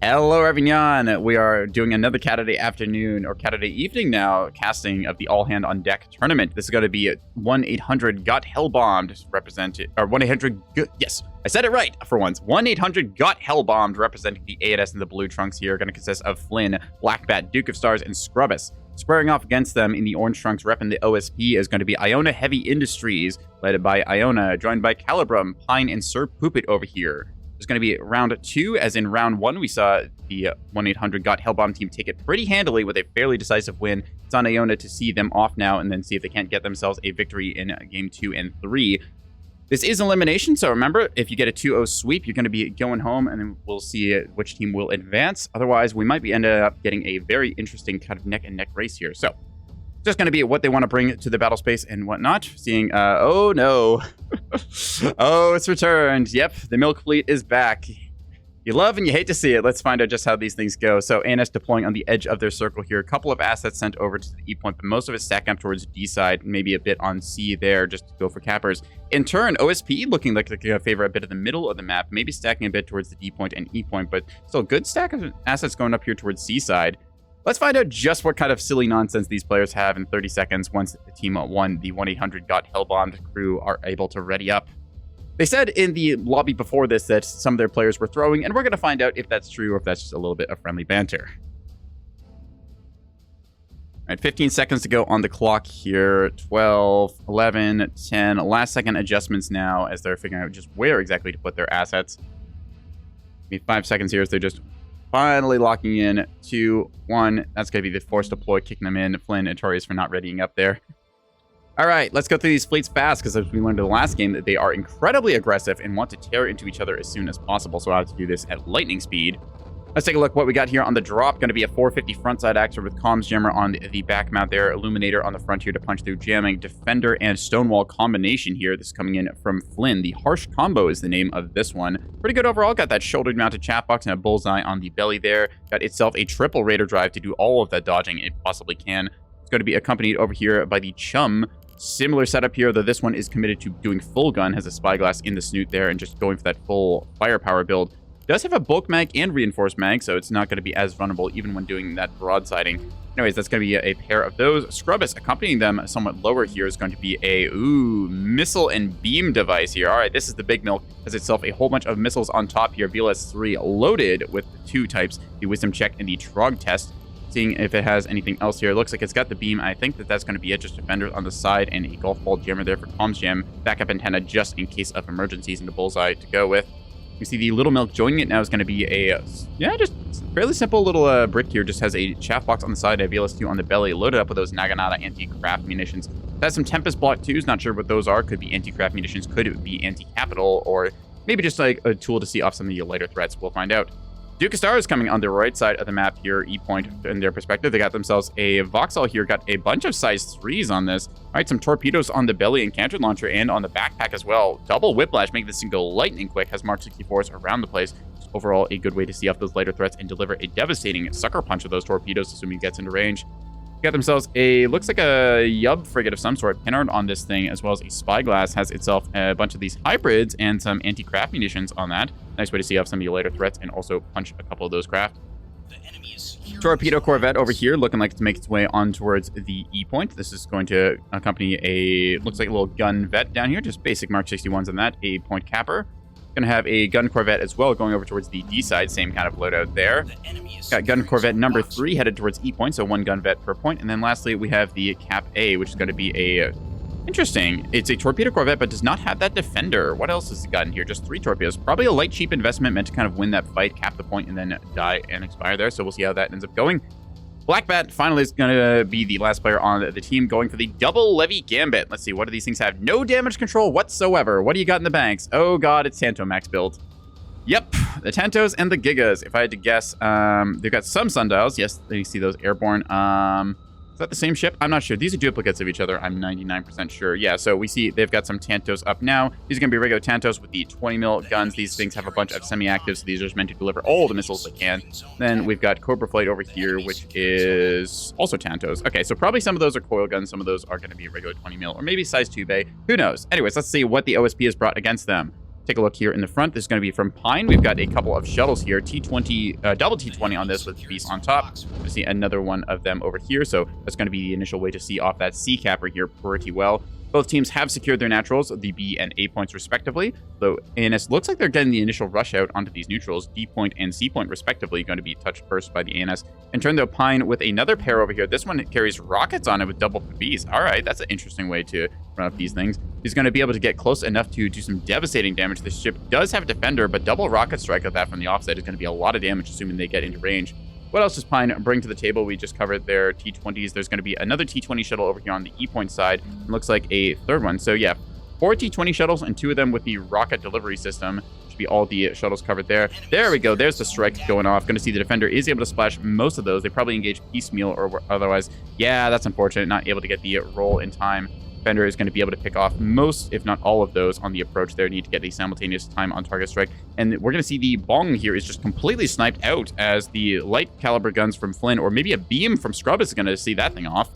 Hello, everyone. We are doing another Saturday afternoon or Saturday evening now casting of the All Hand on Deck tournament. This is going to be 1-800 Got Hellbombed represented, or 1-800. Yes, I said it right for once. 1-800 Got Hellbombed representing the A&S and the Blue Trunks here. Going to consist of Flynn, Blackbat, Duke of Stars, and Scrubbus. Squaring off against them in the Orange Trunks repping the OSP is going to be Iona Heavy Industries, led by Iona, joined by Calibrum, Pine, and Sir Poopit over here. There's going to be round 2, as in round 1, we saw the 1-800 Got Hellbomb team take it pretty handily with a fairly decisive win. It's on Iona to see them off now and then see if they can't get themselves a victory in game 2 and 3. This is elimination, so remember, if you get a 2-0 sweep, you're going to be going home, and then we'll see which team will advance. Otherwise, we might be ended up getting a very interesting kind of neck-and-neck race here. So, just going to be what they want to bring to the battle space and whatnot. Seeing, oh no. Oh, it's returned. Yep, the milk fleet is back. You love and you hate to see it. Let's find out just how these things go. So, ANS deploying on the edge of their circle here. A couple of assets sent over to the E point, but most of it stacking up towards D side. Maybe a bit on C there, just to go for cappers. In turn, OSP looking like they're going to favor a bit of the middle of the map. Maybe stacking a bit towards the D point and E point, but still a good stack of assets going up here towards C side. Let's find out just what kind of silly nonsense these players have in 30 seconds once the team 1, the 1-800 Got Hellbombed crew, are able to ready up. They said in the lobby before this that some of their players were throwing, and we're going to find out if that's true or if that's just a little bit of friendly banter. All right, 15 seconds to go on the clock here. 12, 11, 10. Last second adjustments now as they're figuring out just where exactly to put their assets. Maybe 5 seconds here as they're just finally locking in. 2, 1. That's going to be the force deploy, kicking them in. Flynn, notorious for not readying up there. All right, let's go through these fleets fast, because as we learned in the last game, that they are incredibly aggressive and want to tear into each other as soon as possible. So I have to do this at lightning speed. Let's take a look what we got here on the drop. Going to be a 450 frontside axer with comms jammer on the back mount there. Illuminator on the front here to punch through jamming. Defender and Stonewall combination here. This is coming in from Flynn. The Harsh Combo is the name of this one. Pretty good overall. Got that shoulder mounted chat box and a bullseye on the belly there. Got itself a triple Raider drive to do all of that dodging it possibly can. It's going to be accompanied over here by the Chum. Similar setup here, though this one is committed to doing full gun. Has a spyglass in the snoot there and just going for that full firepower build. Does have a bulk mag and reinforced mag, so it's not going to be as vulnerable even when doing that broadsiding. Anyways, that's going to be a pair of those. Scrubbus accompanying them somewhat lower here is going to be a, missile and beam device here. All right, this is the big milk. Has itself a whole bunch of missiles on top here. VLS-3 loaded with 2 types, the Wisdom Check and the Trog Test. Seeing if it has anything else here. It looks like it's got the beam. I think that that's going to be it. Just defenders on the side and a golf ball jammer there for comms jam. Backup antenna just in case of emergencies and a bullseye to go with. You see the Little Milk joining it now is going to be a, just fairly simple little brick here. Just has a chaff box on the side, a VLS-2 on the belly, loaded up with those Naginata anti-craft munitions. It has some Tempest Block 2s, not sure what those are. Could be anti-craft munitions, could it be anti-capital, or maybe just like a tool to see off some of the lighter threats. We'll find out. Duke of Stars coming on the right side of the map here, E point in their perspective. They got themselves a Vauxhall here, got a bunch of size 3s on this. All right, some torpedoes on the belly and canter launcher and on the backpack as well. Double whiplash, making this thing go lightning quick, has Mark 64s around the place. Just overall, a good way to see off those lighter threats and deliver a devastating sucker punch of those torpedoes, assuming he gets into range. Got themselves a, looks like a Yub frigate of some sort, Pinard on this thing, as well as a spyglass. Has itself a bunch of these hybrids and some anti-craft munitions on that. Nice way to see off some of the later threats and also punch a couple of those craft. Torpedo Corvette over here, looking like to make its way on towards the E point. This is going to accompany a, looks like a little gun vet down here, just basic Mark 61s on that, a point capper. Going to have a gun corvette as well going over towards the D side, same kind of loadout there. Got gun corvette number 3 headed towards E point, so 1 gun vet per point. And then lastly, we have the Cap A, which is going to be a, interesting. It's a torpedo corvette, but does not have that defender. What else has it got in here? Just 3 torpedoes. Probably a light, cheap investment meant to kind of win that fight, cap the point, and then die and expire there. So we'll see how that ends up going. Blackbat finally is going to be the last player on the team going for the double levy gambit. Let's see, what do these things have? No damage control whatsoever. What do you got in the banks? Oh god, it's Tanto Max build. Yep, the Tantos and the Gigas. If I had to guess, they've got some sundials. Yes, you see those airborne. Is that the same ship? I'm not sure. These are duplicates of each other. I'm 99% sure. Yeah, so we see they've got some Tantos up now. These are going to be regular Tantos with the 20mm guns. These things have a bunch of semi-actives, so these are just meant to deliver all the missiles they can. Then we've got Cobra Flight over here, which is also Tantos. Okay, so probably some of those are coil guns. Some of those are going to be regular 20mm, or maybe size 2 bay. Who knows? Anyways, let's see what the OSP has brought against them. Take a look here in the front. This is going to be from Pine. We've got a couple of shuttles here. T20, double T20 on this with Beast on top. We see another one of them over here. So that's going to be the initial way to see off that C capper here pretty well. Both teams have secured their naturals, the B and A points respectively, though ANS looks like they're getting the initial rush out onto these neutrals, D point and C point respectively, going to be touched first by the ANS. And turn the Pine with another pair over here. This one carries rockets on it with double Bs. All right, that's an interesting way to run up these things. He's going to be able to get close enough to do some devastating damage. This ship does have a defender, but double rocket strike at that from the offside is going to be a lot of damage, assuming they get into range. What else does Pine bring to the table? We just covered their T-20s. There's going to be another T-20 shuttle over here on the E-point side. It looks like a third one. So yeah, 4 T-20 shuttles and 2 of them with the rocket delivery system. Should be all the shuttles covered there. There we go. There's the strike going off. Going to see the defender is able to splash most of those. They probably engage piecemeal or otherwise. Yeah, that's unfortunate. Not able to get the roll in time. Defender is going to be able to pick off most, if not all of those on the approach there. Need to get a simultaneous time on target strike. And we're going to see the Bong here is just completely sniped out as the light caliber guns from Flynn, or maybe a beam from Scrub is going to see that thing off.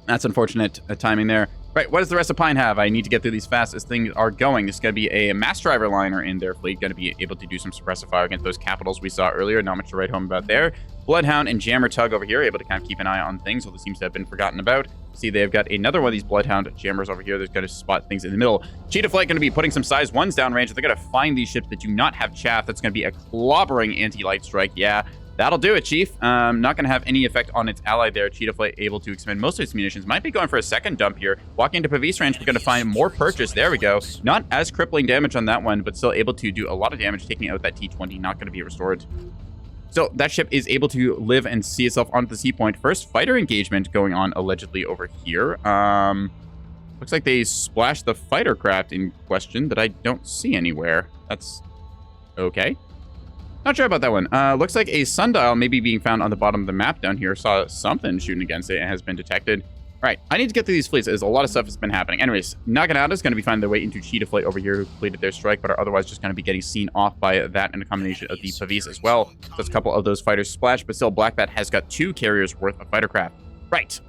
That's unfortunate timing there. Right, what does the rest of Pine have? I need to get through these fast as things are going. This is going to be a mass driver liner in their fleet. Going to be able to do some suppressive fire against those capitals we saw earlier. Not much to write home about there. Bloodhound and Jammer Tug over here, able to kind of keep an eye on things, although it seems to have been forgotten about. See, they've got another one of these Bloodhound Jammers over here. They're going to spot things in the middle. Cheetah Flight going to be putting some size 1s downrange. They're going to find these ships that do not have chaff. That's going to be a clobbering anti-light strike. Yeah. That'll do it, Chief. Not going to have any effect on its ally there. Cheetah Flight able to expend most of its munitions. Might be going for a second dump here. Walking into Pavis range, we're going to find more purchase. There we go. Not as crippling damage on that one, but still able to do a lot of damage, taking out that T-20. Not going to be restored. So that ship is able to live and see itself onto the C point. First fighter engagement going on allegedly over here. Looks like they splashed the fighter craft in question that I don't see anywhere. That's okay. Not sure about that one. Looks like a sundial may be being found on the bottom of the map down here. Saw something shooting against it and has been detected. All right, I need to get through these fleets as a lot of stuff has been happening. Anyways, Naginata is going to be finding their way into Cheetah Flight over here, who completed their strike, but are otherwise just going to be getting seen off by that and a combination of the Pavis as well. So it's a couple of those fighters splash, but still Black Bat has got 2 carriers worth of fighter craft. Right,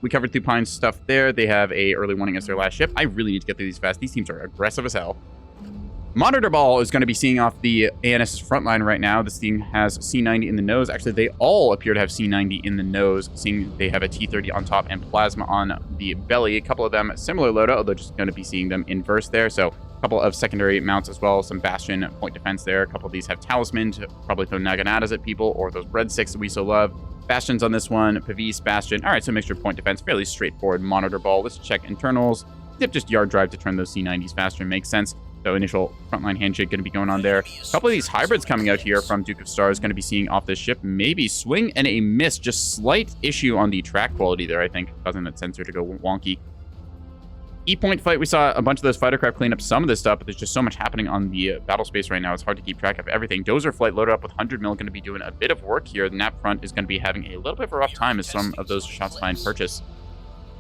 we covered through Pine's stuff there. They have a early warning as their last ship. I really need to get through these fast. These teams are aggressive as hell. Monitor Ball is going to be seeing off the ANS's Frontline right now. This thing has C90 in the nose. Actually, they all appear to have C90 in the nose, seeing they have a T30 on top and Plasma on the belly. A couple of them similar loadout, although just going to be seeing them inverse there. So a couple of secondary mounts as well. Some Bastion point defense there. A couple of these have Talisman to probably throw Naganatas at people, or those Red 6 that we so love. Bastions on this one. Pavis, Bastion. All right, so mixture of point defense. Fairly straightforward Monitor Ball. Let's check internals. Zip just yard drive to turn those C90s faster. Makes sense. So initial Frontline handshake going to be going on there. A couple of these hybrids coming out here from Duke of Stars going to be seeing off this ship. Maybe swing and a miss. Just slight issue on the track quality there, I think, causing that sensor to go wonky. E-point fight, we saw a bunch of those fighter craft clean up some of this stuff, but there's just so much happening on the battle space right now. It's hard to keep track of everything. Dozer Flight loaded up with 100 mil, going to be doing a bit of work here. The Nap front is going to be having a little bit of a rough time as some of those shots find purchase.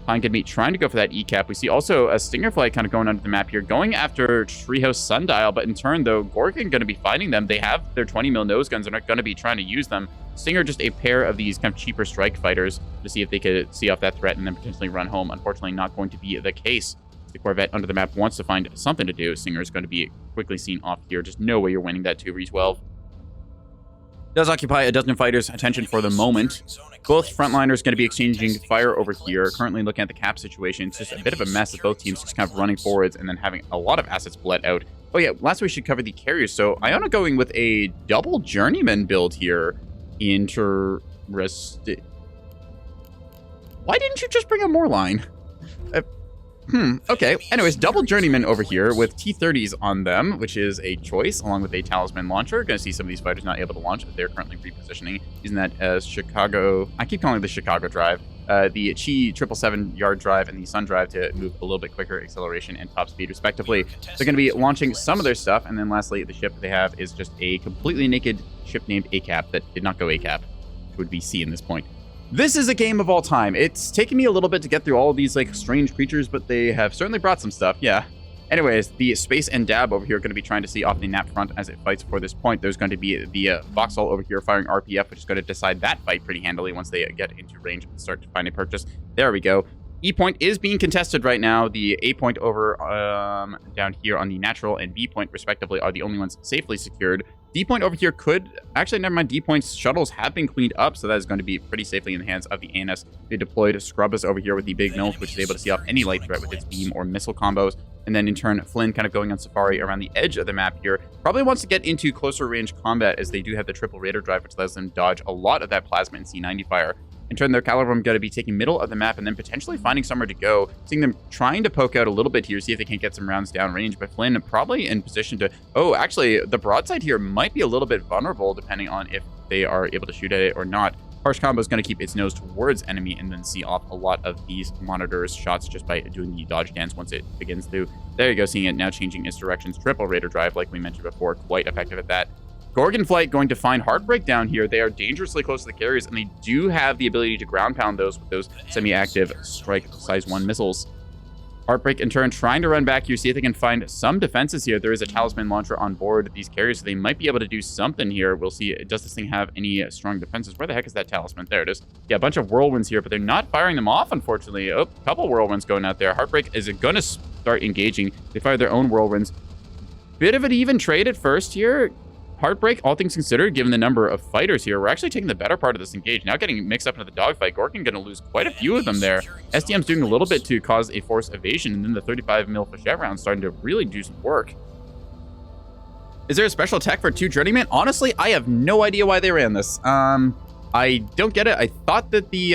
Pine could be trying to go for that E-cap. We see also a Stinger Flight kind of going under the map here, going after Treehouse Sundial, but in turn, though, Gorgon going to be fighting them. They have their 20 mil nose guns and are going to be trying to use them. Stinger just a pair of these kind of cheaper strike fighters to see if they could see off that threat and then potentially run home. Unfortunately, not going to be the case. The Corvette under the map wants to find something to do. Stinger is going to be quickly seen off here. Just no way you're winning that 2v12. Does occupy a dozen fighters' attention for the moment. Both frontliners going to be exchanging fire over here. Currently looking at the cap situation. It's just a bit of a mess of both teams just kind of running forwards and then having a lot of assets bled out. Oh yeah, last we should cover the carriers. So Iona going with a double Journeyman build here. Interesting. Why didn't you just bring a Moorline? Okay. Anyways, double Journeyman over here with T-30s on them, which is a choice, along with a Talisman launcher. Going to see some of these fighters not able to launch, but they're currently repositioning, using that as Chicago... I keep calling it the Chicago drive. The Chi 777 yard drive and the Sun drive to move a little bit quicker acceleration and top speed, respectively. They're going to be launching some of their stuff, and then lastly, the ship they have is just a completely naked ship named ACAP that did not go ACAP, which would be C in this point. This is a game of all time. It's taken me a little bit to get through all of these, like, strange creatures, but they have certainly brought some stuff, yeah. Anyways, the Space and Dab over here are going to be trying to see off the Nap front as it fights for this point. There's going to be the Vauxhall over here firing RPF, which is going to decide that fight pretty handily once they get into range and start to find a purchase. There we go. E point is being contested right now. The A point over down here on the natural and B point, respectively, are the only ones safely secured. D point over here could... Actually, never mind. D point's shuttles have been cleaned up, so that is going to be pretty safely in the hands of the ANS. They deployed Scrubbus over here with the big milk, which is able to see off any light threat with its beam or missile combos. And then, in turn, Flynn kind of going on safari around the edge of the map here. Probably wants to get into closer range combat, as they do have the triple radar drive, which lets them dodge a lot of that plasma and C90 fire. In turn, their Calibrum going to be taking middle of the map and then potentially finding somewhere to go. Seeing them trying to poke out a little bit here, see if they can't get some rounds downrange. But Flynn probably in position to... Oh, actually, the broadside here might be a little bit vulnerable, depending on if they are able to shoot at it or not. Harsh Combo is going to keep its nose towards enemy and then see off a lot of these monitors' shots just by doing the dodge dance once it begins to. There you go, seeing it now changing its directions. Triple radar drive, like we mentioned before, quite effective at that. Gorgon Flight going to find Heartbreak down here. They are dangerously close to the carriers, and they do have the ability to ground pound those with those semi-active strike size 1 missiles. Heartbreak, in turn, trying to run back here, see if they can find some defenses here. There is a Talisman launcher on board these carriers, so they might be able to do something here. We'll see. Does this thing have any strong defenses? Where the heck is that Talisman? There it is. Yeah, a bunch of whirlwinds here, but they're not firing them off, unfortunately. Oh, a couple whirlwinds going out there. Heartbreak is going to start engaging. They fire their own whirlwinds. Bit of an even trade at first here. Heartbreak, all things considered, given the number of fighters here, we're actually taking the better part of this engage. Now getting mixed up into the dogfight. Gorgon going to lose quite a few of them there. SDM's doing a little bit to cause a force evasion, and then the 35mm Flechette round starting to really do some work. Is there a special tech for 2 Journeyman? Honestly, I have no idea why they ran this. I don't get it. I thought that the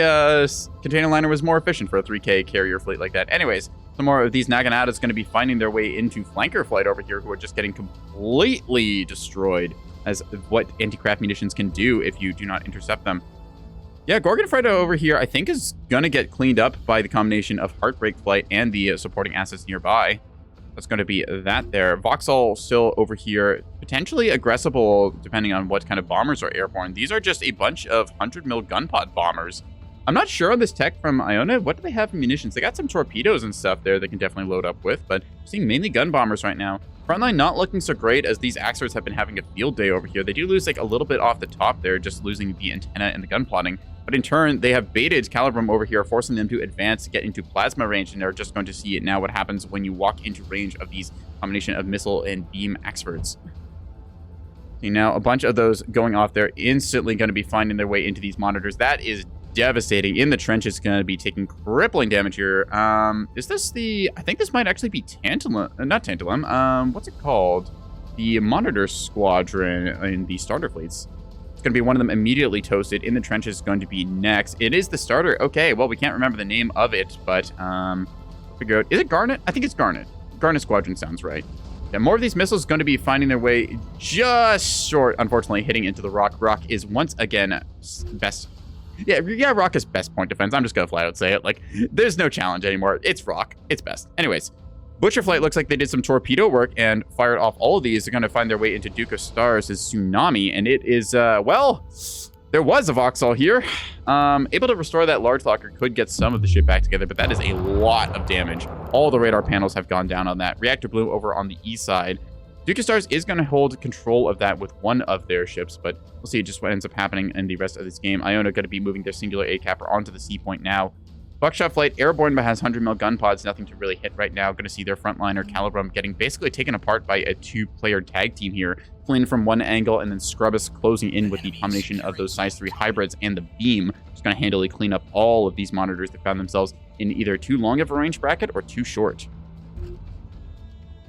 container liner was more efficient for a 3K carrier fleet like that. Anyways, some more of these Naganatas going to be finding their way into flanker flight over here, who are just getting completely destroyed as what anti-craft munitions can do if you do not intercept them. Yeah, Gorgon Flight over here, I think, is going to get cleaned up by the combination of Heartbreak Flight and the supporting assets nearby. That's going to be that there. Vauxhall still over here, potentially aggressible depending on what kind of bombers are airborne. These are just a bunch of 100mm gun pod bombers. I'm not sure on this tech from Iona. What do they have for munitions? They got some torpedoes and stuff there they can definitely load up with, but I'm seeing mainly gun bombers right now. Frontline not looking so great, as these Axers have been having a field day over here. They do lose like a little bit off the top there, just losing the antenna and the gun plotting. But in turn, they have baited Calibrum over here, forcing them to advance to get into plasma range, and they're just going to see it now what happens when you walk into range of these combination of missile and beam experts. See, now a bunch of those going off there, instantly going to be finding their way into these monitors. That is devastating. In the trenches, going to be taking crippling damage here. Is this the... I think this might actually be Tantalum. Not Tantalum. What's it called? The Monitor Squadron in the starter fleets. It's going to be one of them immediately toasted. In the trenches is going to be next. It is the starter. Okay, well, we can't remember the name of it, but figure out... Is it Garnet? I think it's Garnet. Garnet Squadron sounds right. Yeah, more of these missiles going to be finding their way just short, unfortunately, hitting into the Rock. Rock is once again best... Yeah, Rock is best point defense. I'm just going to flat out say it. Like, there's no challenge anymore. It's Rock. It's best. Anyways, Butcher Flight looks like they did some torpedo work and fired off all of these. They're going to find their way into Duke of Stars' Tsunami. And it is, well, there was a Vauxhall here. Able to restore that large locker, could get some of the ship back together, but that is a lot of damage. All the radar panels have gone down on that. Reactor Blue over on the east side. Duke of Stars is going to hold control of that with one of their ships, but we'll see just what ends up happening in the rest of this game. Iona going to be moving their singular A-capper onto the C point now. Buckshot Flight, airborne, but has 100mm gun pods, nothing to really hit right now. Going to see their frontliner, Calibrum, getting basically taken apart by a 2-player tag team here. Flynn from one angle, and then Scrubbus closing in with the combination of those size 3 hybrids and the beam. Just going to handily clean up all of these monitors that found themselves in either too long of a range bracket or too short.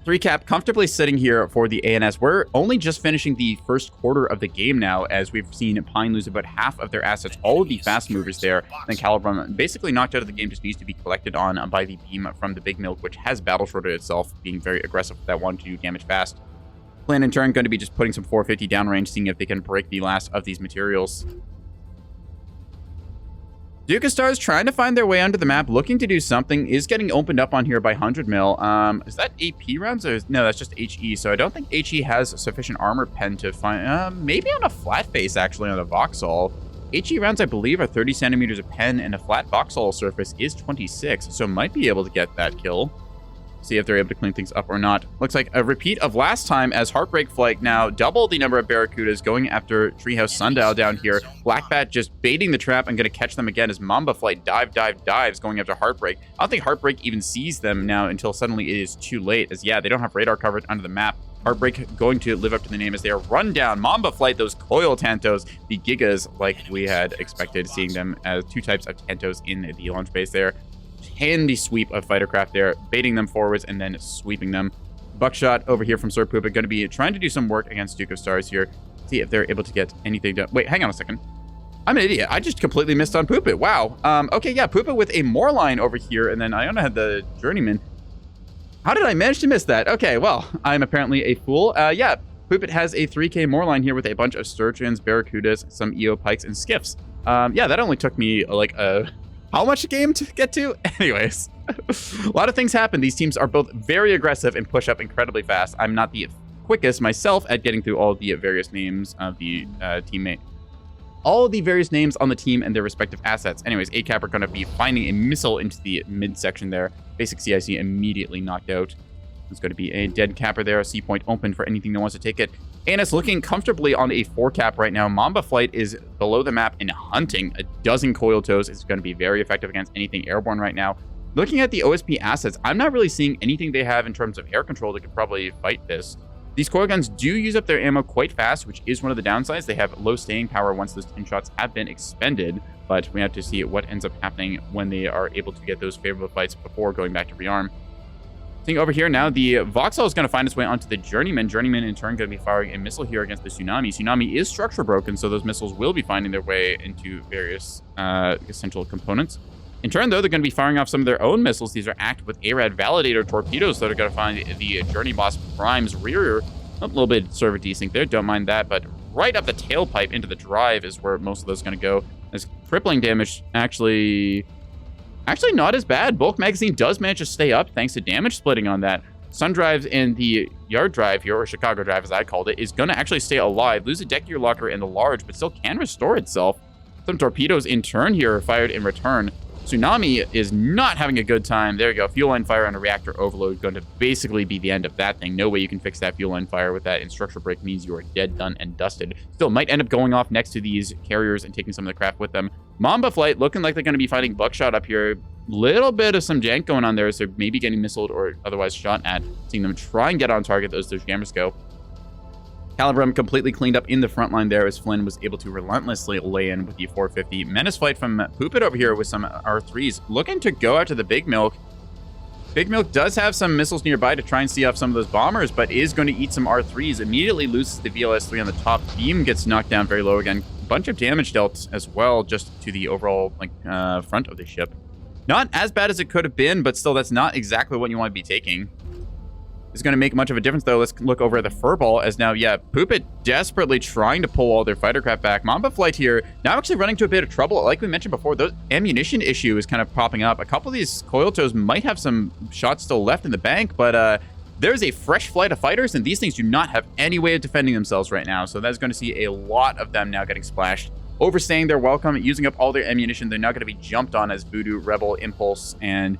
3-cap comfortably sitting here for the ANS. We're only just finishing the first quarter of the game now, as we've seen Pine lose about half of their assets, all of the fast movers there. Then Calibrum basically knocked out of the game, just needs to be collected on by the beam from the Big Milk, which has battle shorted itself, being very aggressive with that 1-2 damage fast. Flynn, in turn, going to be just putting some 450 downrange, seeing if they can break the last of these materials. Duke of Stars trying to find their way onto the map, looking to do something, is getting opened up on here by 100mm. Is that AP rounds? Or no, that's just HE, so I don't think HE has sufficient armor pen to find... maybe on a flat face, actually, on a Vauxhall. HE rounds, I believe, are 30 centimeters of pen, and a flat Vauxhall surface is 26, so might be able to get that kill. See if they're able to clean things up or not. Looks like a repeat of last time as Heartbreak Flight now double the number of Barracudas going after Treehouse Sundial down here. Black Bat just baiting the trap and going to catch them again as Mamba Flight dives going after Heartbreak. I don't think Heartbreak even sees them now until suddenly it is too late, as yeah, they don't have radar coverage under the map. Heartbreak going to live up to the name as they are run down. Mamba Flight, those coil Tantos, the Gigas, like we had expected, seeing them as two types of Tantos in the launch base there. Handy sweep of fightercraft there, baiting them forwards and then sweeping them. Buckshot over here from Sir Poopit, going to be trying to do some work against Duke of Stars here. See if they're able to get anything done. Wait, hang on a second. I'm an idiot. I just completely missed on Poopit. Wow. Okay, yeah, Poopit with a Moorline over here, and then Iona had the Journeyman. How did I manage to miss that? Okay, well, I'm apparently a fool. Yeah, Poopit has a 3K Moorline here with a bunch of Sturgeons, Barracudas, some EO Pikes, and Skiffs. Yeah, that only took me like how much a game to get to? Anyways, a lot of things happen. These teams are both very aggressive and push up incredibly fast. I'm not the quickest myself at getting through all the various names of the teammate. All of the various names on the team and their respective assets. Anyways, ACAP are going to be finding a missile into the midsection there. Basic CIC immediately knocked out. There's going to be a dead capper there. A C point open for anything that wants to take it. Anna's looking comfortably on a 4 cap right now. Mamba Flight is below the map and hunting a dozen coil toes. It's going to be very effective against anything airborne right now. Looking at the OSP assets, I'm not really seeing anything they have in terms of air control that could probably fight this. These coil guns do use up their ammo quite fast, which is one of the downsides. They have low staying power once those 10 shots have been expended, but we have to see what ends up happening when they are able to get those favorable fights before going back to rearm. Seeing over here now, the Voxel is going to find its way onto the Journeyman. Journeyman, in turn, going to be firing a missile here against the Tsunami. Tsunami is structure broken, so those missiles will be finding their way into various essential components. In turn, though, they're going to be firing off some of their own missiles. These are active with ARAD Validator torpedoes that are going to find the Journey Boss Prime's rear. A little bit sort of a desync there, don't mind that, but right up the tailpipe into the drive is where most of those are going to go. As crippling damage actually not as bad. Bulk Magazine does manage to stay up thanks to damage splitting on that. Sun Drive and the Yard Drive here, or Chicago Drive as I called it, is going to actually stay alive. Lose a deck gear locker and the large, but still can restore itself. Some torpedoes in turn here are fired in return. Tsunami is not having a good time. There you go. Fuel line fire on a reactor overload going to basically be the end of that thing. No way you can fix that fuel line fire with that, and structure break means you are dead, done, and dusted. Still might end up going off next to these carriers and taking some of the craft with them. Mamba Flight looking like they're going to be fighting Buckshot up here. Little bit of some jank going on there, so maybe getting missiled or otherwise shot at. Seeing them try and get on target, those jammers go. Calibrum completely cleaned up in the front line there as Flynn was able to relentlessly lay in with the 450. Menace Flight from Poopit over here with some R3s. Looking to go after the Big Milk. Big Milk does have some missiles nearby to try and see off some of those bombers, but is going to eat some R3s. Immediately loses the VLS-3 on the top. Beam gets knocked down very low again. Bunch of damage dealt as well, just to the overall front of the ship. Not as bad as it could have been, but still, that's not exactly what you want to be taking. Is going to make much of a difference, though. Let's look over at the Furball, as now, yeah, Poopit desperately trying to pull all their fighter craft back. Mamba Flight here, now actually running into a bit of trouble. Like we mentioned before, the ammunition issue is kind of popping up. A couple of these coil toes might have some shots still left in the bank, but there's a fresh flight of fighters, and these things do not have any way of defending themselves right now. So that's going to see a lot of them now getting splashed. Overstaying their welcome, using up all their ammunition. They're now going to be jumped on as Voodoo, Rebel, Impulse, and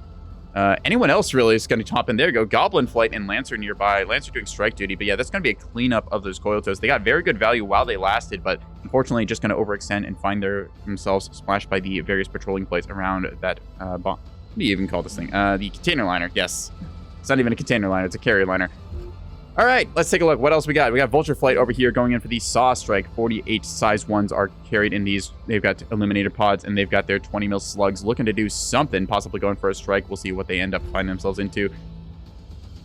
anyone else really is going to top in. There you go. Goblin Flight and Lancer nearby. Lancer doing strike duty. But yeah, that's going to be a cleanup of those coil toes. They got very good value while they lasted, but unfortunately just going to overextend and find themselves splashed by the various patrolling plates around that bomb. What do you even call this thing? The container liner. Yes. It's not even a container liner. It's a carrier liner. All right, let's take a look. What else we got? We got Vulture Flight over here going in for the Saw Strike. 48 size 1s are carried in these. They've got Eliminator pods, and they've got their 20 mil slugs looking to do something, possibly going for a strike. We'll see what they end up finding themselves into.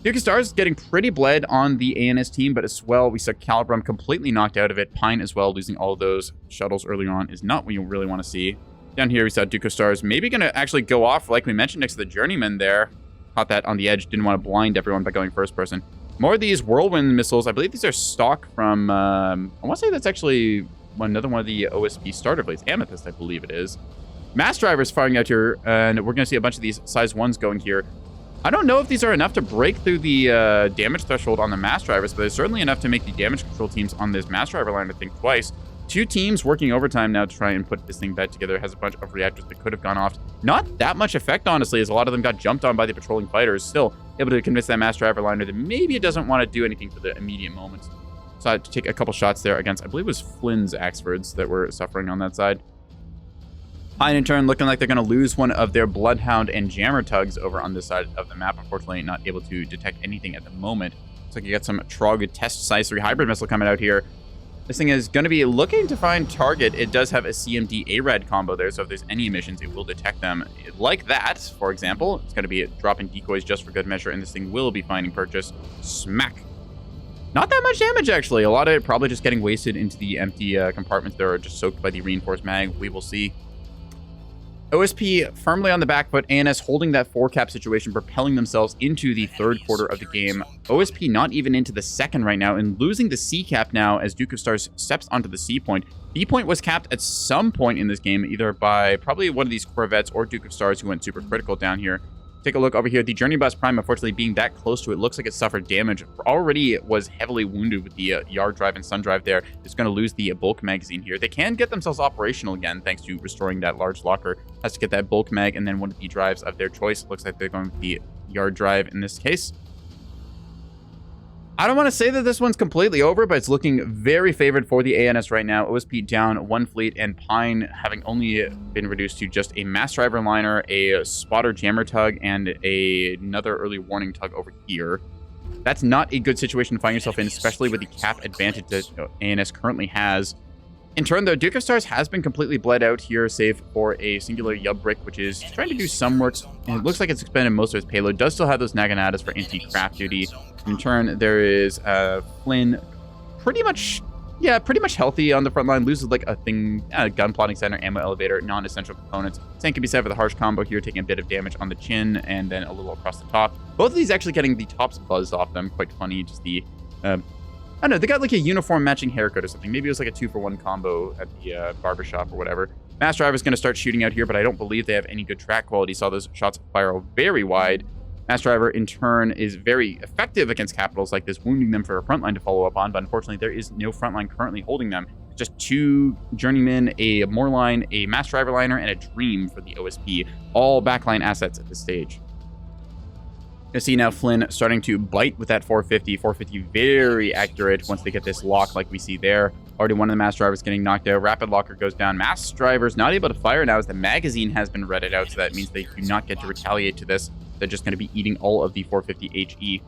Duke of Stars getting pretty bled on the ANS team, but as well, we saw Calibrum completely knocked out of it. Pine as well, losing all of those shuttles earlier on is not what you really want to see. Down here, we saw Duke of Stars maybe going to actually go off, like we mentioned, next to the Journeyman there. Caught that on the edge. Didn't want to blind everyone by going first person. More of these Whirlwind missiles. I believe these are stock from, I want to say that's actually another one of the OSP starter blades. Amethyst, I believe it is. Mass Drivers firing out here, and we're going to see a bunch of these size 1s going here. I don't know if these are enough to break through the damage threshold on the Mass Drivers, but it's certainly enough to make the damage control teams on this Mass Driver line, I think, twice. 2 teams working overtime now to try and put this thing back together. It has a bunch of reactors that could have gone off. Not that much effect, honestly, as a lot of them got jumped on by the patrolling fighters. Still, able to convince that Mass Driver liner that maybe it doesn't want to do anything for the immediate moment. So I had to take a couple shots there against, I believe it was Flynn's Axfords that were suffering on that side. Pine, in turn, looking like they're going to lose one of their Bloodhound and Jammer tugs over on this side of the map. Unfortunately, not able to detect anything at the moment. Looks like you got some Trog Test Size 3 Hybrid Missile coming out here. This thing is going to be looking to find target. It does have a CMD ARAD combo there, so if there's any emissions, it will detect them. Like that, for example, it's going to be dropping decoys just for good measure, and this thing will be finding purchase. Smack. Not that much damage, actually. A lot of it probably just getting wasted into the empty compartments there, or just soaked by the reinforced mag. We will see. OSP firmly on the back foot. ANS holding that 4-cap situation, propelling themselves into the third quarter of the game. OSP not even into the second right now, and losing the C cap now as Duke of Stars steps onto the C point. B point was capped at some point in this game, either by probably one of these Corvettes or Duke of Stars, who went super critical down here. Take a look over here. The Journey Bus Prime, unfortunately, being that close to it, looks like it suffered damage. Already was heavily wounded with the Yard Drive and Sun Drive there. It's going to lose the bulk magazine here. They can get themselves operational again, thanks to restoring that large locker. Has to get that bulk mag and then one of the drives of their choice. Looks like they're going with the Yard Drive in this case. I don't want to say that this one's completely over, but it's looking very favored for the ANS right now. OSP down 1 fleet, and Pine having only been reduced to just a Mass Driver liner, a Spotter Jammer tug, and another early warning tug over here. That's not a good situation to find yourself in, especially with the cap advantage that ANS currently has. In turn, though, Duke of Stars has been completely bled out here, save for a singular Yub Brick, which is trying to do some work. And it looks like it's expended most of its payload. Does still have those Naganatas for anti-craft duty. In turn, there is Flynn, pretty much healthy on the front line. Loses like a thing, gun plotting center, ammo elevator, non-essential components. Same can be said for the harsh combo here, taking a bit of damage on the chin and then a little across the top. Both of these actually getting the tops buzzed off them. Quite funny, just the I don't know, they got like a uniform matching haircut or something. Maybe it was like a 2-for-1 combo at the barbershop or whatever. Mass Driver is going to start shooting out here, but I don't believe they have any good track quality. Saw those shots fire very wide. Mass Driver, in turn, is very effective against capitals like this, wounding them for a frontline to follow up on, but unfortunately, there is no frontline currently holding them. Just 2 Journeymen, a Moorline, a Mass Driver liner, and a Dream for the OSP. All backline assets at this stage. You see now Flynn starting to bite with that 450. 450 very accurate once they get this lock like we see there. Already one of the Mass Drivers getting knocked out. Rapid Locker goes down. Mass Driver's not able to fire now as the magazine has been redded out, so that means they do not get to retaliate to this. They're just going to be eating all of the 450 HE.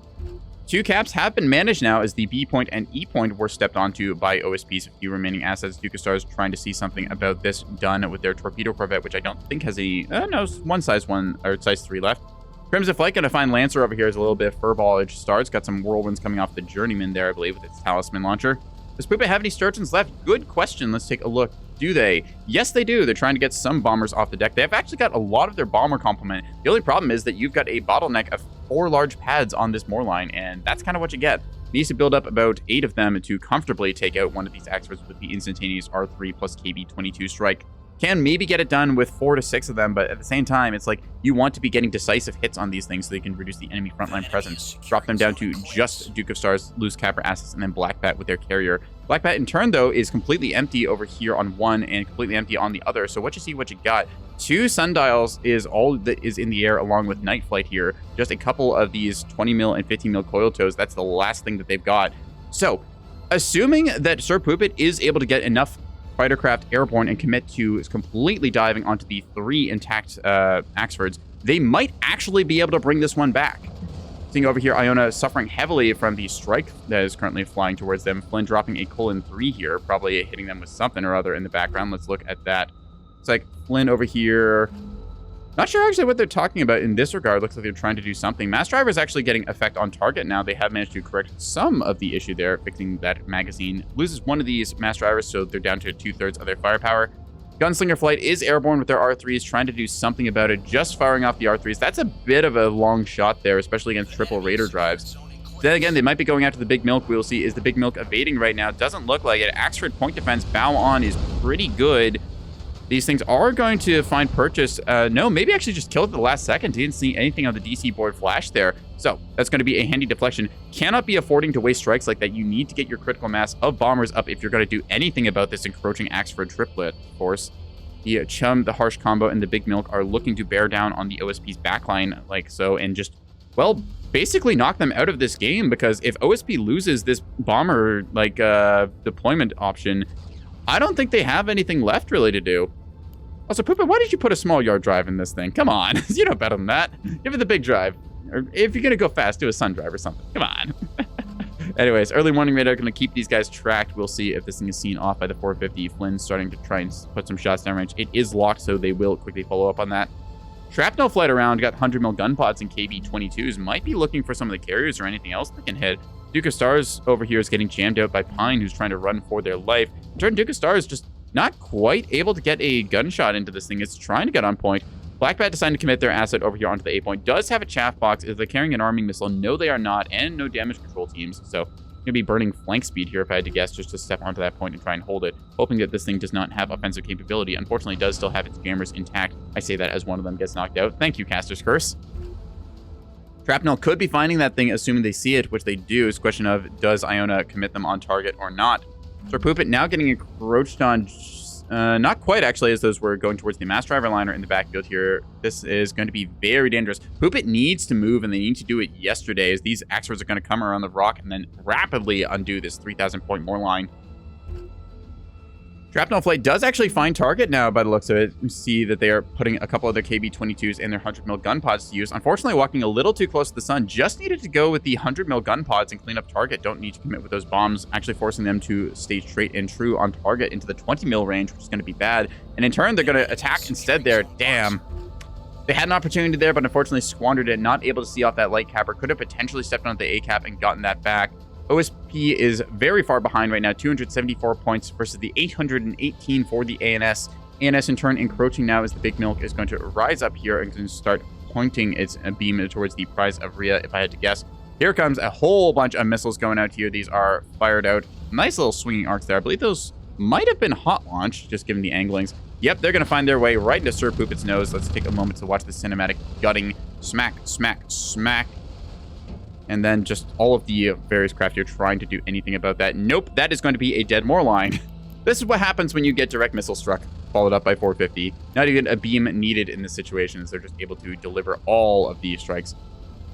2 caps have been managed now as the B point and E point were stepped onto by OSP's few remaining assets. Duke of Stars trying to see something about this done with their Torpedo Corvette, which I don't think has a... no, one size 3 left. Crimson Flight going to find Lancer over here as a little bit of Furball edge starts. Got some Whirlwinds coming off the Journeyman there, I believe, with its Talisman launcher. Does Poopit have any Sturgeons left? Good question. Let's take a look. Do they? Yes, they do. They're trying to get some bombers off the deck. They have actually got a lot of their bomber complement. The only problem is that you've got a bottleneck of 4 large pads on this Moorline, and that's kind of what you get. Needs to build up about 8 of them to comfortably take out one of these Axfords with the instantaneous R3 plus KB22 strike. Can maybe get it done with 4 to 6 of them, but at the same time, it's like you want to be getting decisive hits on these things so they can reduce the enemy frontline presence. Drop them down to just Duke of Stars, loose Capper assets, and then Black Bat with their carrier. Black Bat, in turn, though, is completely empty over here on one and completely empty on the other. So what you see, what you got. 2 Sundials is all that is in the air along with Night Flight here. Just a couple of these 20 mil and 15 mil coil toes. That's the last thing that they've got. So, assuming that Sir Poopit is able to get enough fightercraft airborne and commit to completely diving onto the 3 intact Axfords, they might actually be able to bring this one back. Seeing over here, Iona suffering heavily from the strike that is currently flying towards them. Flynn dropping a colon 3 here, probably hitting them with something or other in the background. Let's look at that. It's like Flynn over here. Not sure actually what they're talking about in this regard. Looks like they're trying to do something. Mass Driver is actually getting effect on target now. They have managed to correct some of the issue there, fixing that magazine. Loses one of these Mass Drivers, so they're down to 2/3 of their firepower. Gunslinger Flight is airborne with their R3s, trying to do something about it, just firing off the R3s. That's a bit of a long shot there, especially against triple Raider drives. Then again, they might be going after the Big Milk. We'll see. Is the Big Milk evading right now? Doesn't look like it. Axford point defense, bow on, is pretty good. These things are going to find purchase. No, maybe actually just killed at the last second. Didn't see anything on the DC board flash there. So that's going to be a handy deflection. Cannot be affording to waste strikes like that. You need to get your critical mass of bombers up if you're going to do anything about this encroaching Axford triplet, of course. The Chum, the Harsh Combo, and the Big Milk are looking to bear down on the OSP's backline like so, and just, well, basically knock them out of this game, because if OSP loses this bomber like deployment option, I don't think they have anything left really to do. Also, Poopa, why did you put a small yard drive in this thing? Come on. You know better than that. Give it the big drive. Or if you're going to go fast, do a sun drive or something. Come on. Anyways, early warning radar going to keep these guys tracked. We'll see if this thing is seen off by the 450. Flynn's starting to try and put some shots downrange. It is locked, so they will quickly follow up on that. Shrapnel flight around, got 100 mil gun pods and KB-22s. Might be looking for some of the carriers or anything else they can hit. Duke of Stars over here is getting jammed out by Pine, who's trying to run for their life. In turn, Duke of Stars just not quite able to get a gunshot into this thing. It's trying to get on point. Black Bat decided to commit their asset over here onto the A point. Does have a chaff box. If they're carrying an arming missile, no, they are not, and no damage control teams. So gonna be burning flank speed here if I had to guess, just to step onto that point and try and hold it, hoping that this thing does not have offensive capability. Unfortunately, it does still have its jammers intact. I say that as one of them gets knocked out. Thank you, Caster's Curse. Shrapnel could be finding that thing, assuming they see it, which they do. It's a question of, does Iona commit them on target or not? So Poopit now getting encroached on, not quite actually, as those were going towards the mass driver liner in the backfield here. This is going to be very dangerous. Poopit needs to move, and they need to do it yesterday, as these Axfords are going to come around the rock and then rapidly undo this 3,000 point more line. Shrapnel Flight does actually find target now by the looks of it. We see that they are putting a couple of their KB-22s and their 100 mil gun pods to use. Unfortunately, walking a little too close to the sun. Just needed to go with the 100 mil gun pods and clean up target. Don't need to commit with those bombs, actually forcing them to stay straight and true on target into the 20 mil range, which is going to be bad. And in turn, they're going to attack instead there. Damn. They had an opportunity there, but unfortunately squandered it. Not able to see off that light capper. Could have potentially stepped on the A-cap and gotten that back. OSP is very far behind right now, 274 points versus the 818 for the ANS. ANS in turn encroaching now as the Big Milk is going to rise up here and going to start pointing its beam towards the prize of Rhea, if I had to guess. Here comes a whole bunch of missiles going out here. These are fired out. Nice little swinging arcs there. I believe those might have been hot launched, just given the anglings. Yep, they're going to find their way right into Sir Poopit's nose. Let's take a moment to watch the cinematic gutting. Smack, smack, smack. And then just all of the various craft here trying to do anything about that. Nope, that is going to be a dead more line. This is what happens when you get direct missile struck, followed up by 450. Not even a beam needed in this situation, as they're just able to deliver all of these strikes.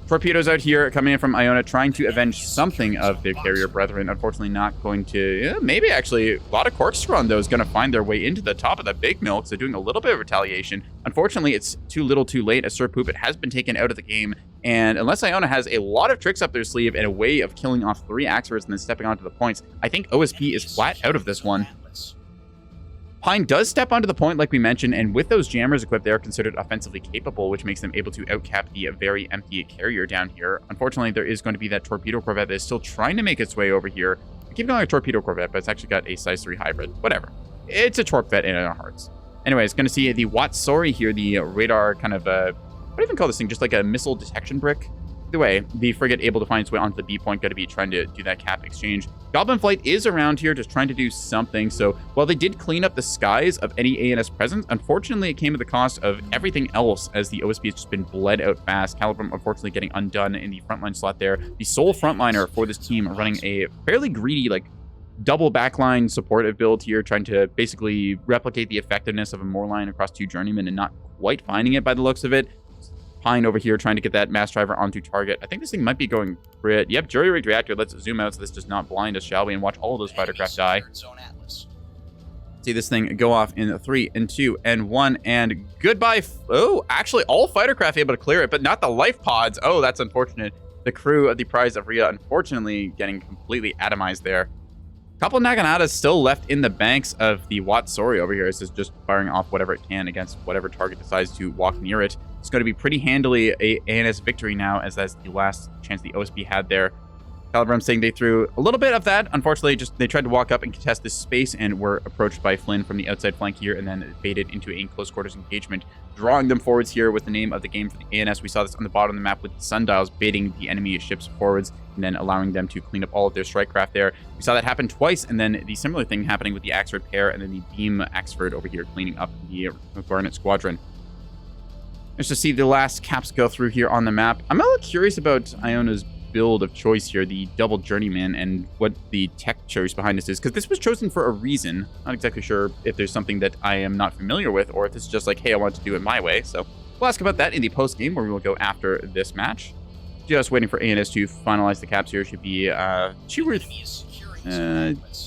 Torpedoes out here coming in from Iona, trying to avenge something of their carrier brethren. Unfortunately, not going to... maybe actually a lot of corkscrew on those going to find their way into the top of the Big Milk, so doing a little bit of retaliation. Unfortunately, it's too little too late, as Sir Poopit has been taken out of the game. And unless Iona has a lot of tricks up their sleeve and a way of killing off 3 Axfords and then stepping onto the points, I think OSP is flat out of this one. Pine does step onto the point, like we mentioned, and with those jammers equipped, they are considered offensively capable, which makes them able to outcap the very empty carrier down here. Unfortunately, there is going to be that torpedo corvette that is still trying to make its way over here. I keep calling it a torpedo corvette, but it's actually got a size 3 hybrid. Whatever. It's a torpvet in our hearts. Anyways, going to see the Watsori here, the radar kind of, what do you even call this thing? Just like a missile detection brick? Either way, the frigate able to find its way onto the B point, going to be trying to do that cap exchange. Goblin Flight is around here, just trying to do something. So while they did clean up the skies of any ANS presence, unfortunately it came at the cost of everything else, as the OSP has just been bled out fast. Calibrum unfortunately getting undone in the frontline slot there. The sole frontliner for this team running a fairly greedy, like, double backline supportive build here, trying to basically replicate the effectiveness of a Moore line across 2 journeymen and not quite finding it by the looks of it. Pine over here trying to get that mass driver onto target. I think this thing might be going for it. Yep, jury-rigged reactor. Let's zoom out so this does not blind us, shall we? And watch all of those fighter craft die. See this thing go off in 3 and 2 and 1 and goodbye. Oh, actually all fighter craft able to clear it, but not the life pods. Oh, that's unfortunate. The crew of the prize of Rhea unfortunately getting completely atomized there. Couple Naganatas still left in the banks of the Watsori over here. This is just firing off whatever it can against whatever target decides to walk near it. It's going to be pretty handily a ANS victory now, as that's the last chance the OSP had there. Calibrum saying they threw a little bit of that. Unfortunately, just they tried to walk up and contest this space and were approached by Flynn from the outside flank here and then baited into a close quarters engagement, drawing them forwards here with the name of the game for the ANS. We saw this on the bottom of the map with the sundials baiting the enemy ships forwards and then allowing them to clean up all of their strike craft there. We saw that happen twice, and then the similar thing happening with the Axford pair and then the Beam Axford over here cleaning up the Garnet Squadron. Just to see the last caps go through here on the map. I'm a little curious about Iona's build of choice here, the double journeyman, and what the tech choice behind this is, because this was chosen for a reason. Not exactly sure if there's something that I am not familiar with, or if it's just like, hey, I want to do it my way. So we'll ask about that in the post game, where we will go after this match. Just waiting for ANS to finalize the caps here. Should be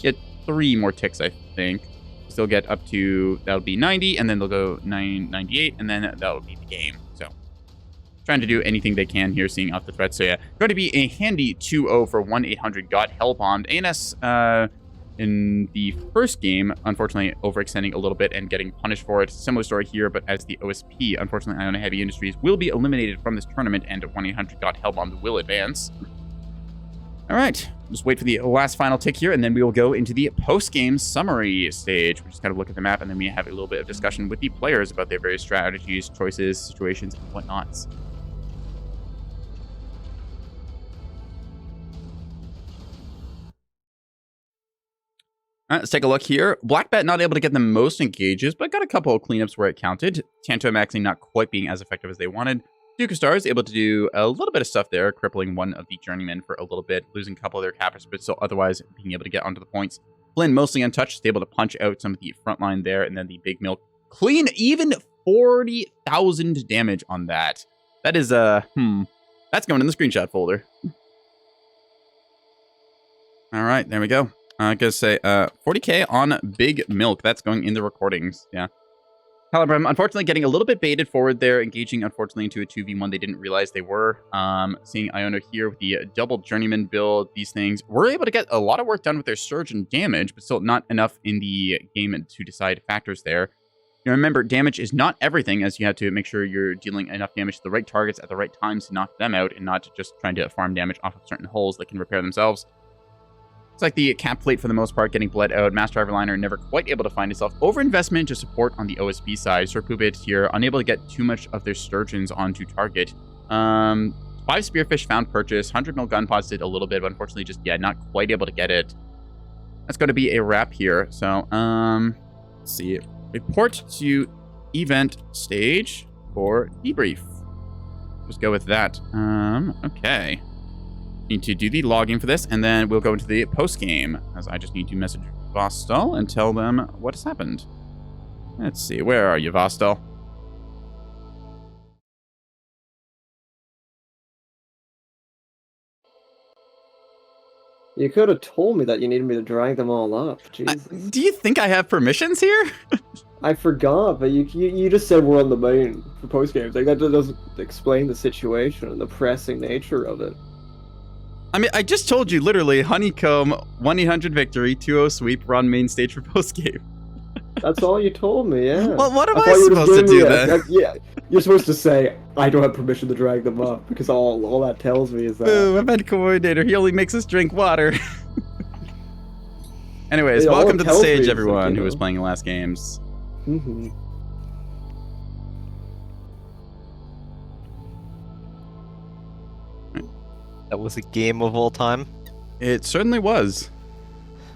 get 3 more ticks, I think. Still get up to, that'll be 90, and then they'll go 98, and then that'll be the game. So trying to do anything they can here, seeing out the threat. So yeah, going to be a handy 2-0 for 1-800 got hell bombed. ANS in the first game, unfortunately, overextending a little bit and getting punished for it. Similar story here, but as the OSP, unfortunately, Iona Heavy Industries will be eliminated from this tournament, and 1-800 got hellbombed will advance. All right, just wait for the last final tick here, and then we will go into the post-game summary stage. We just kind of look at the map, and then we have a little bit of discussion with the players about their various strategies, choices, situations, and whatnots. All right, let's take a look here. Black Bet not able to get the most engages, but got a couple of cleanups where it counted. Tanto actually not quite being as effective as they wanted. Duke of Stars able to do a little bit of stuff there, crippling one of the Journeymen for a little bit, losing a couple of their cappers, but still otherwise being able to get onto the points. Flynn mostly untouched, able to punch out some of the Frontline there, and then the Big Milk clean, even 40,000 damage on that. That is, that's going in the screenshot folder. All right, there we go. I gotta say, 40k on Big Milk. That's going in the recordings. Yeah. Calibrim, unfortunately, getting a little bit baited forward there, engaging, unfortunately, into a 2v1 they didn't realize they were. Seeing Iona here with the double Journeyman build, these things. We're able to get a lot of work done with their surge and damage, but still not enough in the game to decide factors there. You know, remember, damage is not everything, as you have to make sure you're dealing enough damage to the right targets at the right times to knock them out, and not just trying to farm damage off of certain holes that can repair themselves. It's like the cap plate, for the most part, getting bled out. Mass Driver Liner never quite able to find itself. Overinvestment to support on the OSP side. Sir Poopit here, unable to get too much of their Sturgeons onto target. 5 Spearfish found purchase. 100 mil gun pods did a little bit, but unfortunately just, yeah, not quite able to get it. That's going to be a wrap here. So, let's see. Report to event stage for debrief. Just go with that. Okay. Need to do the login for this, and then we'll go into the post-game, as I just need to message Vostal and tell them what has happened. Let's see, where are you, Vostal? You could have told me that you needed me to drag them all up. Jesus. Do you think I have permissions here? I forgot, but you just said we're on the main for post games. Like that doesn't explain the situation and the pressing nature of it. I mean, I just told you, literally, Honeycomb, 1-800 victory, 2-0 sweep, run main stage for post-game. That's all you told me, yeah. Well, what am I supposed to do then? Yeah, you're supposed to say, I don't have permission to drag them up, because all that tells me is that... Boo, event coordinator, he only makes us drink water. Anyways, Yeah, welcome to the stage, like, everyone you who was know. playing the last games. Mm-hmm. That was a game of all time. It certainly was.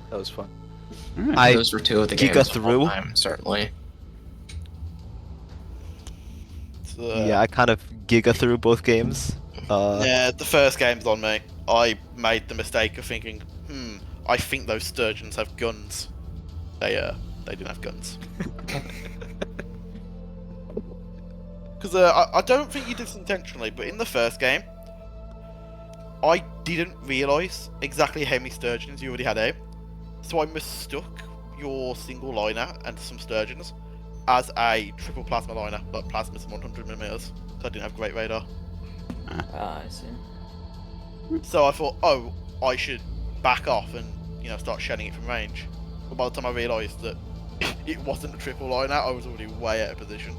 That was fun. All right. Those were 2 of the Giga games of through. all time, certainly. Yeah, I kind of giga through both games. Yeah, the first game's on me. I made the mistake of thinking, I think those Sturgeons have guns. They didn't have guns. Because I don't think you did this intentionally, but in the first game, I didn't realise exactly how many Sturgeons you already had out. So I mistook your single liner and some Sturgeons as a triple plasma liner, but plasma's 100mm, so I didn't have great radar. I see. So I thought, oh, I should back off and, start shelling it from range. But by the time I realised that it wasn't a triple liner, I was already way out of position.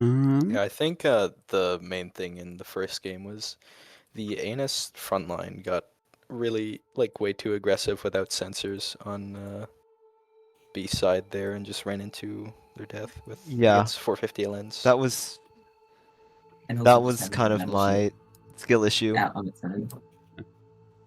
Yeah, I think the main thing in the first game was the ANS frontline got really, way too aggressive without sensors on B side there and just ran into their death with its 450 lens. That was kind of my skill issue.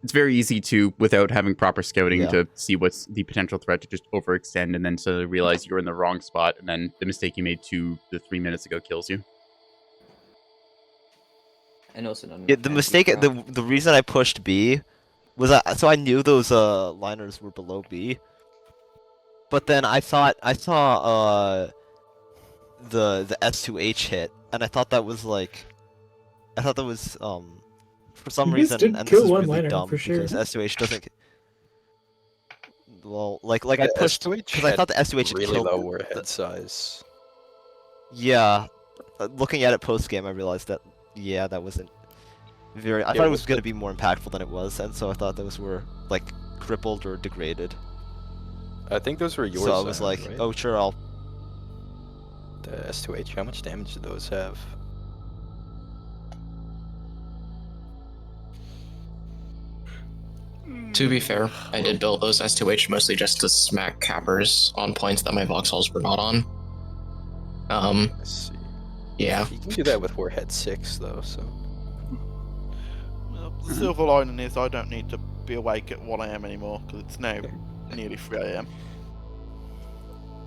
It's very easy to, without having proper scouting, Yeah. to see what's the potential threat, to just overextend and then suddenly realize you're in the wrong spot, and then the mistake you made 2 to 3 minutes ago kills you. And also Yeah, the mistake, the reason I pushed B was so I knew those liners were below B, but then I saw the S2H hit, and I thought that was for some You just reason, did and this kill is one really liner, dumb for sure. because S2H doesn't. Well, like I The pushed S2H because I thought the S2H had really killed low the- warhead size. Yeah, looking at it post game, I realized that that wasn't very. I Yeah, thought it was what's going to be more impactful than it was, and so I thought those were like crippled or degraded. I think those were yours. So I was like, right? oh sure, I'll. The S2H. How much damage do those have? To be fair, I did build those S2H mostly just to smack cappers on points that my Vauxhalls were not on. Let's see. Yeah. You can do that with Warhead 6 though, so. Well, the silver lining is I don't need to be awake at 1 AM anymore because it's now nearly 3 AM.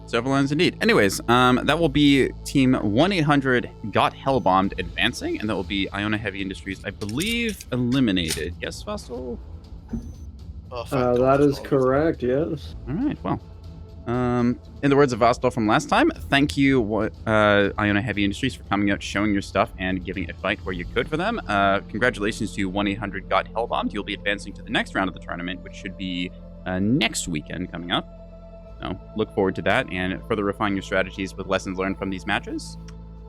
Several lines indeed. Anyways, that will be Team 1-800 Hellbombed advancing, and that will be Iona Heavy Industries, I believe, eliminated. Yes, Fossil? That is correct, yes. All right, well. In the words of Vostal from last time, thank you, Iona Heavy Industries, for coming out, showing your stuff, and giving a fight where you could for them. Congratulations to 1-800 Hellbombed. You'll be advancing to the next round of the tournament, which should be next weekend coming up. So look forward to that and further refine your strategies with lessons learned from these matches.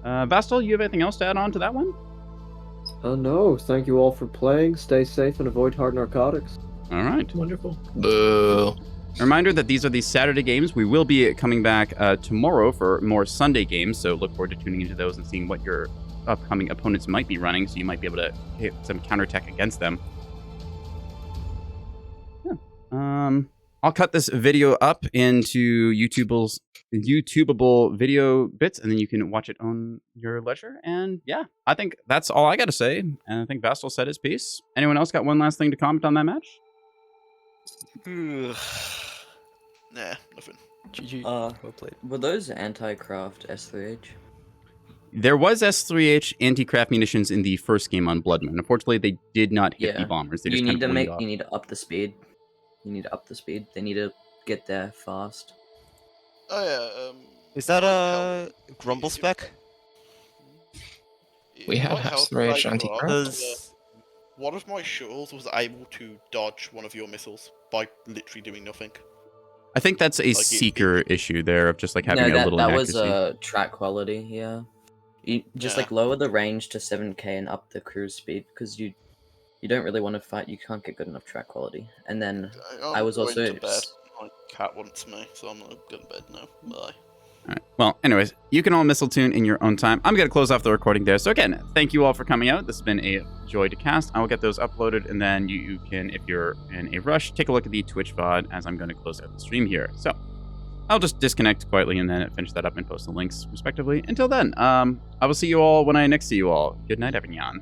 Vostal, you have anything else to add on to that one? No, thank you all for playing. Stay safe and avoid hard narcotics. All right. Wonderful. Boo. A reminder that these are the Saturday games. We will be coming back tomorrow for more Sunday games, so look forward to tuning into those and seeing what your upcoming opponents might be running, so you might be able to hit some counterattack against them. Yeah. I'll cut this video up into YouTubeable video bits, and then you can watch it on your leisure. And yeah, I think that's all I got to say. And I think Vastal said his piece. Anyone else got one last thing to comment on that match? Nah, nothing. GG. Uh, Well played. Were those anti-craft S3H? There was S3H anti-craft munitions in the first game on Blood Moon. Unfortunately, they did not hit the Yeah. bombers. They You just need kind to of make. off. You need to up the speed. You need to up the speed. They need to get there fast. Oh yeah. Is that White a Helm- grumble spec? We have White Helm S3H played anti-craft. well. Because One of my shuttles was able to dodge one of your missiles by literally doing nothing. I think that's a it- seeker issue there of just like having No, a that little that was inaccuracy. track quality. Yeah. You just Yeah. like lower the range to 7k and up the cruise speed because you don't really want to fight. You can't get good enough track quality. And then I was going also to bed. My cat wants me, so I'm gonna go to bed now. Bye. All right. Well, anyways, you can all missile tune in your own time. I'm going to close off the recording there. So again, thank you all for coming out. This has been a joy to cast. I will get those uploaded, and then you can, if you're in a rush, take a look at the Twitch VOD as I'm going to close out the stream here. So I'll just disconnect quietly and then finish that up and post the links respectively. Until then, I will see you all when I next see you all. Good night, everyone.